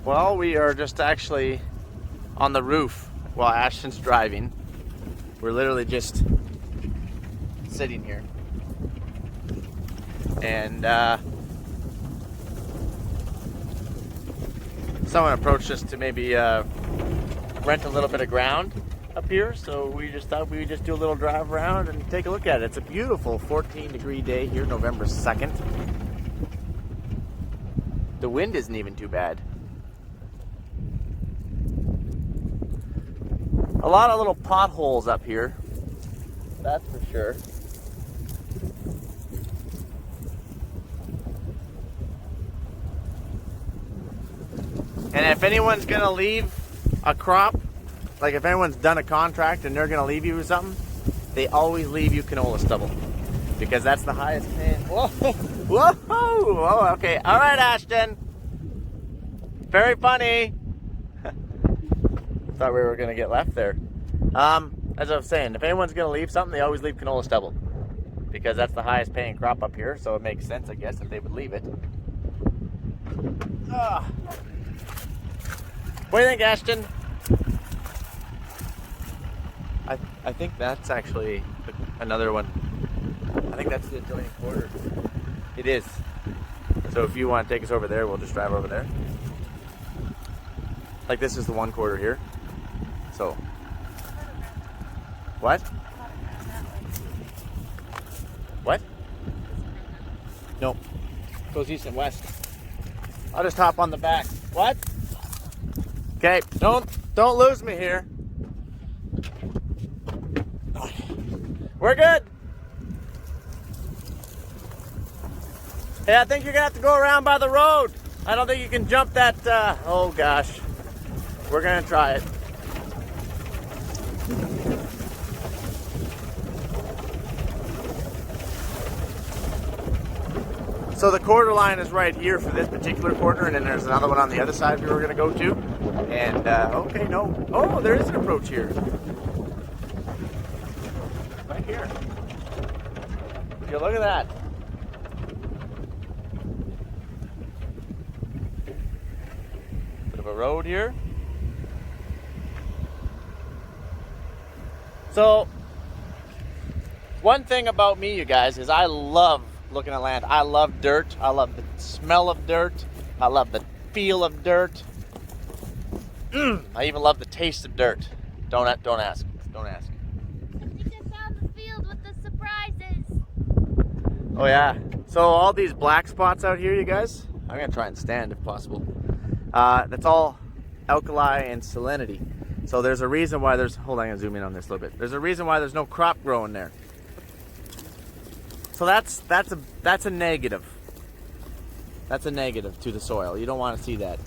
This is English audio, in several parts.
Well, we are just actually on the roof while Ashton's driving. We're literally just sitting here. And someone approached us to maybe rent a little bit of ground up here, so we just thought we would just do a little drive around and take a look at it. It's a beautiful 14-degree day here, November 2nd. The wind isn't even too bad. A lot of little potholes up here, that's for sure. And if anyone's gonna leave a crop, like if anyone's done a contract and they're gonna leave you with something, they always leave you canola stubble, because that's the highest paying. Whoa, whoa, whoa, okay, all right, Ashton. Very funny. Thought we were gonna get left there. As I was saying, if anyone's gonna leave something, they always leave canola stubble, because that's the highest paying crop up here. So it makes sense, I guess, that they would leave it. What do you think, Ashton? I think that's actually another one. I think that's the adjoining quarter. It is. So if you want to take us over there, we'll just drive over there. Like this is the one quarter here. So. What? What? No. Goes east and west. I'll just hop on the back. What? Okay, don't lose me here. We're good. Hey, I think you're gonna have to go around by the road. I don't think you can jump that, oh gosh. We're gonna try it. So the quarter line is right here for this particular quarter, and then there's another one on the other side we were gonna go to. And, okay, no. Oh, there is an approach here. Right here. Okay, look at that. Bit of a road here. So, one thing about me, you guys, is I love looking at land. I love dirt. I love the smell of dirt. I love the feel of dirt. I even love the taste of dirt. Don't ask. Don't ask. We just found the field with the surprises. Oh yeah. So all these black spots out here, you guys, I'm gonna try and stand if possible. That's all alkali and salinity. So there's a reason why there's, hold on, I'm gonna zoom in on this a little bit. There's a reason why there's no crop growing there. So that's a negative. That's a negative to the soil. You don't want to see that.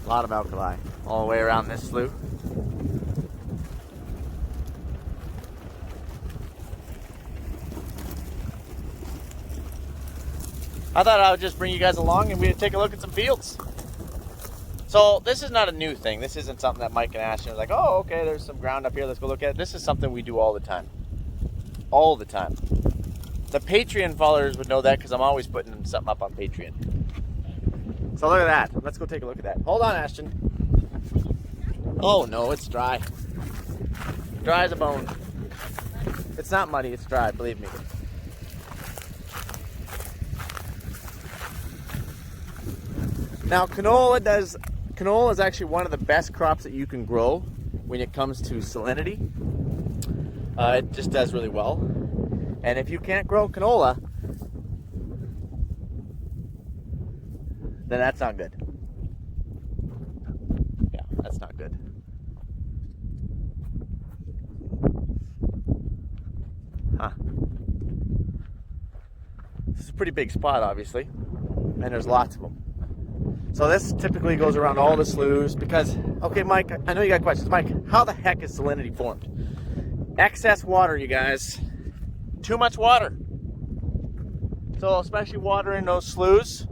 A lot of alkali all the way around this slough. I thought I would just bring you guys along and we'd take a look at some fields. So this is not a new thing. This isn't something that Mike and Ashton are like, oh, okay, there's some ground up here, let's go look at it. This is something we do all the time. All the time. The Patreon followers would know that because I'm always putting something up on Patreon. So look at that. Let's go take a look at that. Hold on, Ashton. Oh no, it's dry. Dry as a bone. It's not muddy, it's dry, believe me. Now canola is actually one of the best crops that you can grow when it comes to salinity. It just does really well. And if you can't grow canola, then that's not good. Yeah, that's not good. Huh. This is a pretty big spot, obviously, and there's lots of them. So this typically goes around all the sloughs because, okay, Mike, I know you got questions. Mike, how the heck is salinity formed? Excess water, you guys. Too much water. So especially water in those sloughs.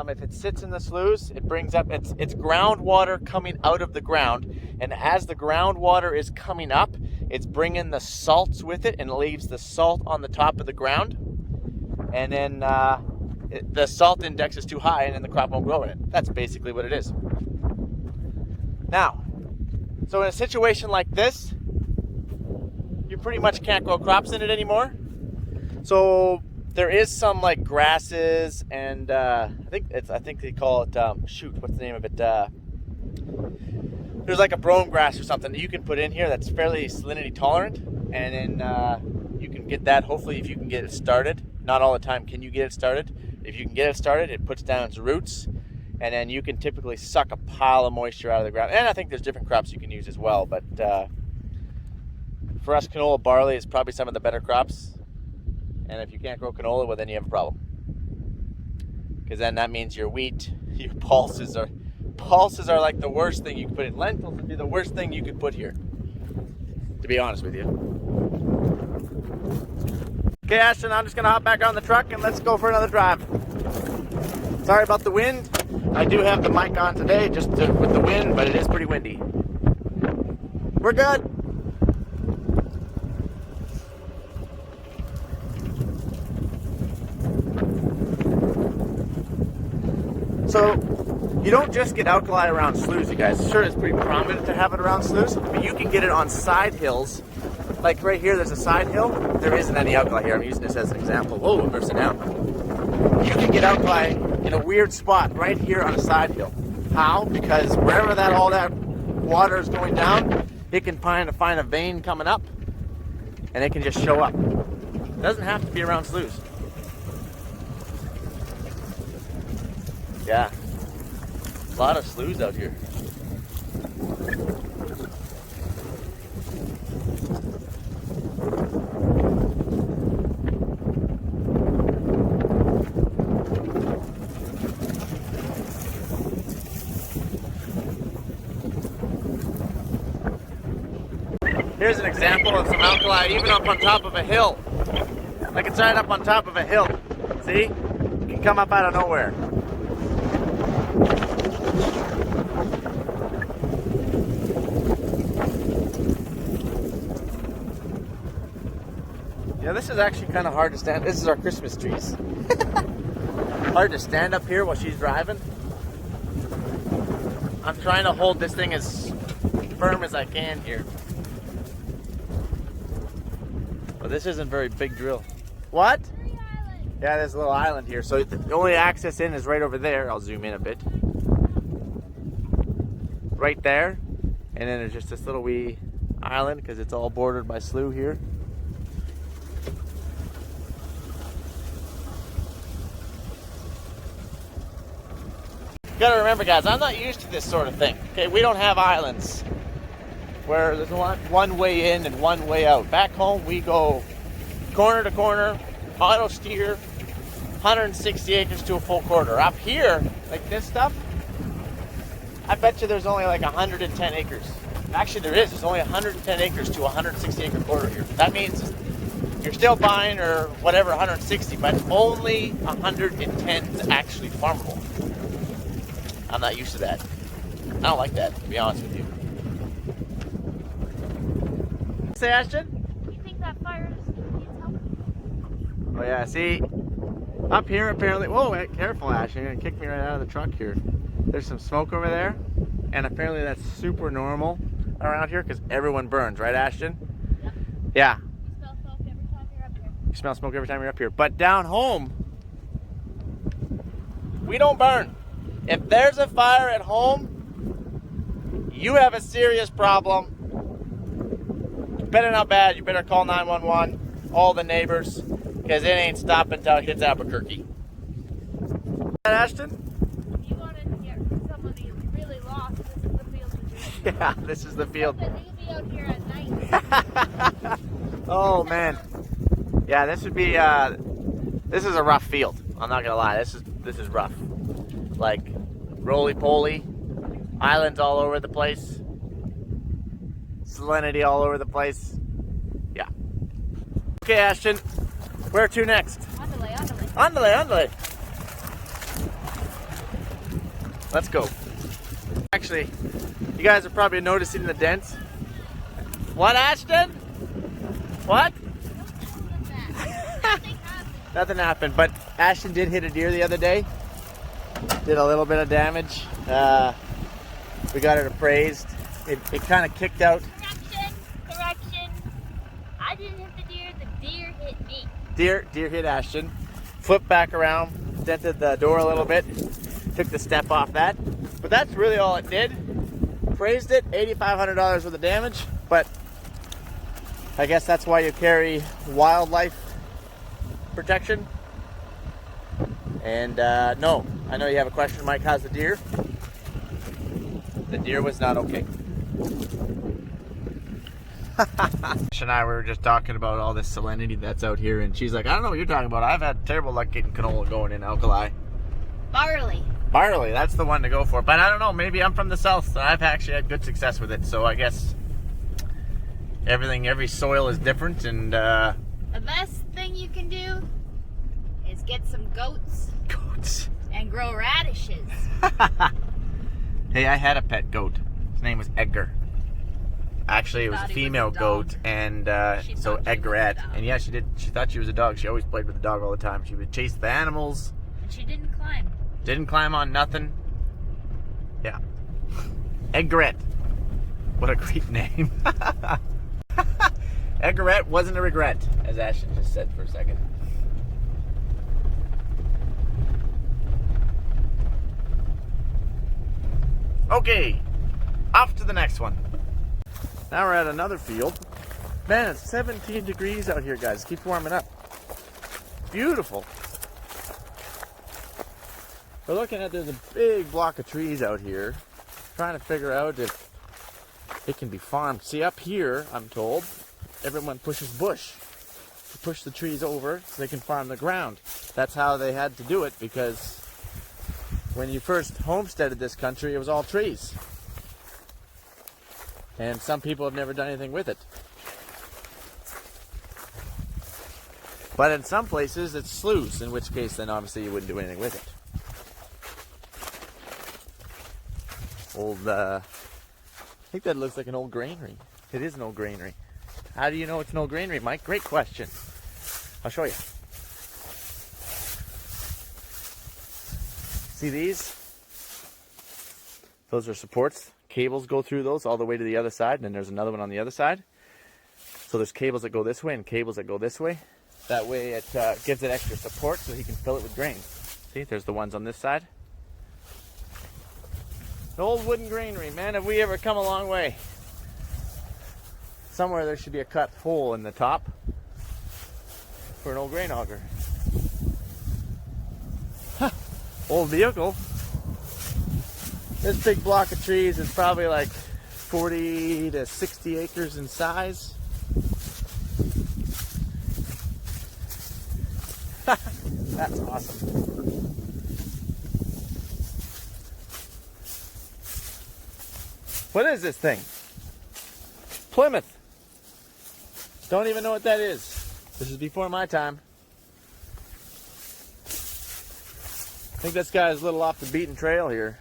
If it sits in the sloughs, it brings up, it's groundwater coming out of the ground. And as the groundwater is coming up, it's bringing the salts with it and it leaves the salt on the top of the ground. And then the salt index is too high and then the crop won't grow in it. That's basically what it is. Now, so in a situation like this, you pretty much can't grow crops in it anymore. So there is some like grasses and I think they call it shoot, what's the name of it? There's like a brome grass or something that you can put in here that's fairly salinity tolerant, and then you can get that. Hopefully, if you can get it started. Not all the time can you get it started. If you can get it started, it puts down its roots, and then you can typically suck a pile of moisture out of the ground. And I think there's different crops you can use as well, but for us, canola, barley is probably some of the better crops. And if you can't grow canola, well, then you have a problem. Because then that means your wheat, your pulses are like the worst thing you could put in. Lentils would be the worst thing you could put here, to be honest with you. Okay, Ashton, I'm just going to hop back on the truck and let's go for another drive. Sorry about the wind. I do have the mic on today with the wind, but it is pretty windy. We're good. So, you don't just get alkali around sloughs, you guys. Sure, it's pretty prominent to have it around sloughs, but you can get it on side hills. Like right here, there's a side hill. There isn't any alkali here. I'm using this as an example. Whoa, I'm bursting down. You can get alkali in a weird spot right here on a side hill. How? Because wherever all that water is going down, it can find a vein coming up, and it can just show up. It doesn't have to be around sloughs. Yeah, a lot of sloughs out here. Here's an example of some alkali even up on top of a hill. Like it's right up on top of a hill. See? It can come up out of nowhere. Yeah, this is actually kind of hard to stand. This is our Christmas trees. Hard to stand up here while she's driving. I'm trying to hold this thing as firm as I can here. But this isn't very big drill. What? Yeah, there's a little island here. So the only access in is right over there. I'll zoom in a bit. Right there. And then there's just this little wee island because it's all bordered by slough here. You gotta remember, guys, I'm not used to this sort of thing. Okay, we don't have islands where there's one way in and one way out. Back home, we go corner to corner, auto steer, 160 acres to a full quarter. Up here, like this stuff, I bet you there's only like 110 acres. Actually, there's only 110 acres to 160 acre quarter here. That means you're still buying or whatever 160, but only 110 is actually farmable. I'm not used to that. I don't like that, to be honest with you. Say, Ashton? You think that fire needs help? Oh yeah, see? Up here apparently, whoa, careful Ashton, you're gonna kick me right out of the truck here. There's some smoke over there, and apparently that's super normal around here because everyone burns, right Ashton? Yep. Yeah. You smell smoke every time you're up here. You smell smoke every time you're up here. But down home, we don't burn. If there's a fire at home, you have a serious problem. Depending on how bad, you better call 911, all the neighbors, because it ain't stopping until it hits Albuquerque. Ashton? If you wanted to get somebody really lost, this is the field to do it. Yeah, this is the field. But you'd be out here at night. Oh man. Yeah, this would be this is a rough field. I'm not gonna lie, this is rough. Like roly-poly, islands all over the place, salinity all over the place. Yeah. Okay, Ashton, where to next? Andale, andale. Andale, andale. Let's go. Actually, you guys are probably noticing the dents. What, Ashton? What? Nothing happened. Nothing happened, but Ashton did hit a deer the other day. Did a little bit of damage. We got it appraised. It kind of kicked out. Correction. I didn't hit the deer. The deer hit me. Deer hit Ashton. Flipped back around, dented the door a little bit. Took the step off that. But that's really all it did. Appraised it, $8,500 worth of damage. But I guess that's why you carry wildlife protection. And no, I know you have a question, Mike. How's the deer? The deer was not okay. Ash and I were just talking about all this salinity that's out here, and she's like, I don't know what you're talking about. I've had terrible luck getting canola going in alkali. Barley, that's the one to go for. But I don't know, maybe I'm from the south, and I've actually had good success with it. So I guess every soil is different, and The best thing you can do is get some goats and grow radishes. Hey, I had a pet goat. His name was Edgar. Actually, it was a female goat, and so Edgarette. And yeah, she did. She thought she was a dog. She always played with the dog all the time. She would chase the animals. And she didn't climb. Didn't climb on nothing. Yeah. Edgarette. What a great name. Edgarette wasn't a regret, as Ashton just said for a second. Okay, off to the next one. Now we're at another field. Man, it's 17 degrees out here, guys. It keeps warming up. Beautiful. We're looking at, there's a big block of trees out here. Trying to figure out if it can be farmed. See, up here, I'm told, everyone pushes bush. To push the trees over so they can farm the ground. That's how they had to do it, because when you first homesteaded this country, it was all trees. And some people have never done anything with it. But in some places, it's sloughs, in which case then obviously you wouldn't do anything with it. I think that looks like an old granary. It is an old granary. How do you know it's an old granary, Mike? Great question. I'll show you. See these? Those are supports. Cables go through those all the way to the other side, and then there's another one on the other side. So there's cables that go this way and cables that go this way. That way it gives it extra support so he can fill it with grain. See, there's the ones on this side. An old wooden granary. Man, have we ever come a long way. Somewhere there should be a cut hole in the top for an old grain auger. Huh. Old vehicle. This big block of trees is probably like 40 to 60 acres in size. That's awesome. What is this thing? Plymouth. Don't even know what that is. This is before my time. I think this guy's a little off the beaten trail here.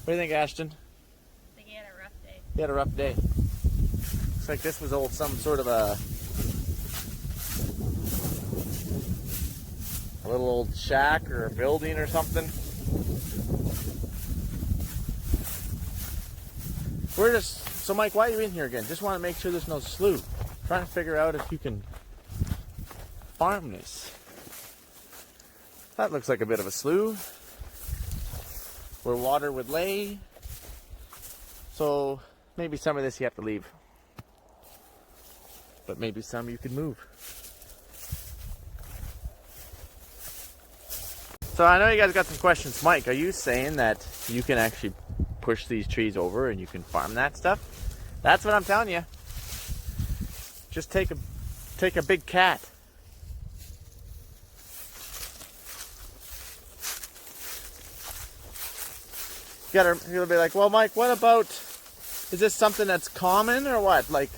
What do you think, Ashton? I think he had a rough day. He had a rough day. Looks like this was some sort of a little old shack or a building or something. So Mike, why are you in here again? Just want to make sure there's no slough. Trying to figure out if you can farm this. That looks like a bit of a slough where water would lay. So maybe some of this you have to leave. But maybe some you could move. So I know you guys got some questions. Mike, are you saying that you can actually push these trees over and you can farm that stuff? That's what I'm telling you. Just take a big cat. You'll be like, well, Mike, what about, is this something that's common or what? Like,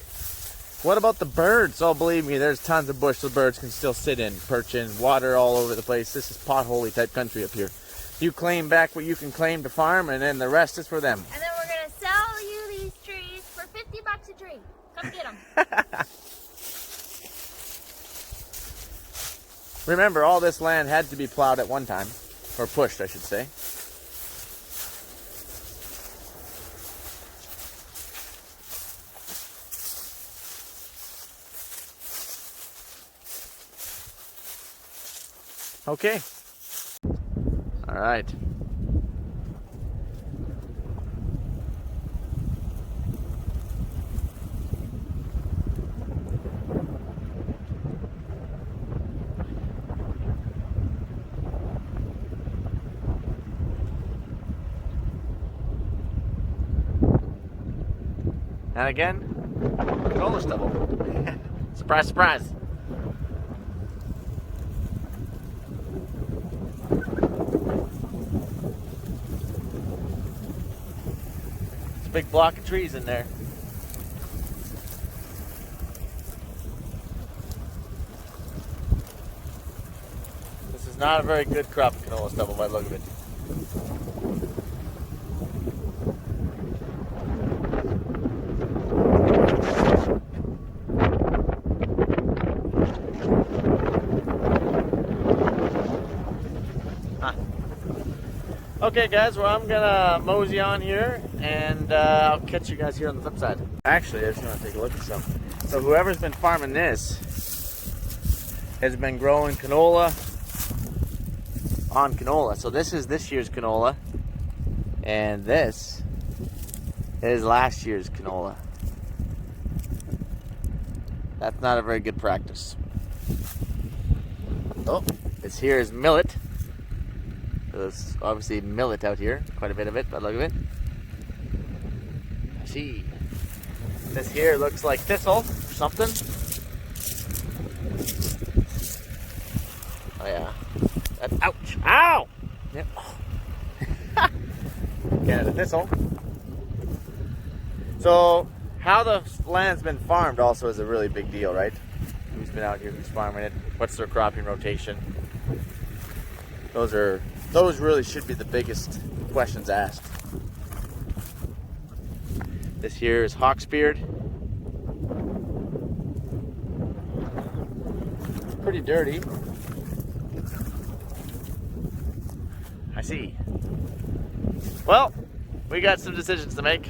what about the birds? Oh, believe me, there's tons of bush the birds can still sit in, perch in, water all over the place. This is potholey type country up here. You claim back what you can claim to farm, and then the rest is for them. And then we're going to sell you these trees for $50 a tree. Come get them. Remember, all this land had to be plowed at one time, or pushed, I should say. Okay. All right. And again, canola stubble. Surprise, surprise. It's a big block of trees in there. This is not a very good crop of canola stubble by the look of it. Okay guys, well I'm gonna mosey on here and I'll catch you guys here on the flip side. Actually, I just want to take a look at something. So whoever's been farming this has been growing canola on canola. So this is this year's canola and this is last year's canola. That's not a very good practice. Oh, this here is millet. There's obviously millet out here, quite a bit of it, but look at it. I see. This here looks like thistle or something. Oh yeah. Ouch! Ow! Yep. Canada thistle. So, how the land's been farmed also is a really big deal, right? Who's been out here, who's farming it, what's their cropping rotation? Those really should be the biggest questions asked. This here is hawksbeard. Pretty dirty. I see. Well, we got some decisions to make.